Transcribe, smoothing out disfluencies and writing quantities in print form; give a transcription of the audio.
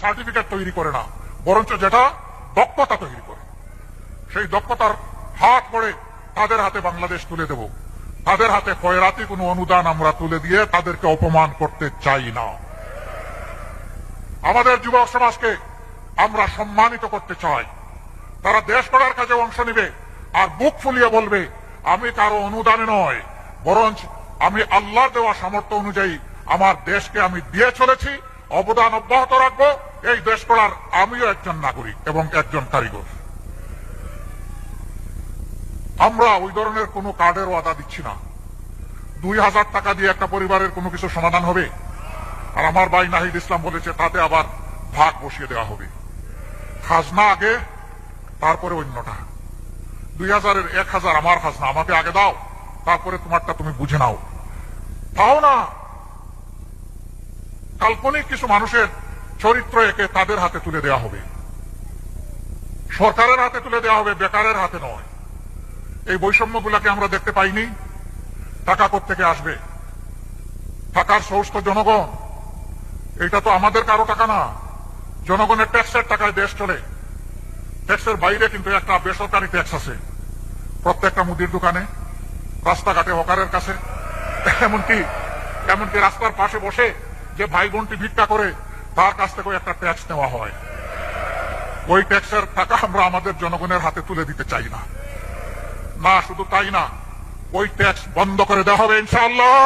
Certificate তৈরি করে না, বরঞ্চ যেটা দক্ষতা তৈরি করে। সেই দক্ষতার হাত করে তাদের হাতে বাংলাদেশ তুলে দেব। তাদের হাতে খয়রাতি কোনো অনুদান আমরা তুলে দিয়ে তাদেরকে অপমান করতে চাই না। আমাদের যুবক সমাজকে আমরা সম্মানিত করতে চাই। তারা দেশ গড়ার কাজে অংশ নেবে আর বুক ফুলিয়ে বলবে, আমি কারো অনুদানে নয়, বরঞ্চ আমি আল্লাহ দেওয়া সামর্থ্য অনুযায়ী আমার দেশকে আমি দিয়ে চলেছি, অবদান অব্যাহত রাখবো। এই দেশ গড়ার আমিও একজন নাগরিক এবং একজন কারিগর। আমরা ওই ধরনের কোনো কার্ডের ওয়াদা দিচ্ছি না। 2000 টাকা দিয়ে একটা পরিবারের কোনো কিছু সমাধান হবে? আর আমার ভাই নাহিদ ইসলাম বলেছে তাতে আবার ভাগ বসিয়ে দেওয়া হবে। খাজনা আগে, তারপরে অন্যটা। 2000-এর 1000 আমার খাজনা, আমাকে আগে দাও, তারপরে তোমারটা তুমি বুঝে নাও। তাও না, কাল্পনিক কিছু মানুষের চরিত্র একে তাদের হাতে তুলে দেওয়া হবে, সরকারের হাতে তুলে দেওয়া হবে, বেকারের হাতে নয়। এই বৈষম্যগুলোকে আমরা দেখতে পাইনি। টাকা কোত্থেকে আসবে? টাকার সোর্স তো জনগণ। এটা তো আমাদের কারো টাকা না, জনগণের ট্যাক্সের টাকায় দেশ চলে। ট্যাক্সের বাইরে কিন্তু একটা বেসরকারি ট্যাক্স আছে প্রত্যেকটা মুদির দোকানে, রাস্তাঘাটে, হকারের কাছে, এমনকি রাস্তার পাশে বসে যে ভাই বোনটি ভিক্ষা করে তার কাছ থেকে একটা ট্যাক্স নেওয়া হয়। ওই ট্যাক্সের টাকা আমরা আমাদের জনগণের হাতে তুলে দিতে চাই না। না শুধু তাই না, ওই ট্যাক্স বন্ধ করে দেওয়া হবে ইনশাআল্লাহ।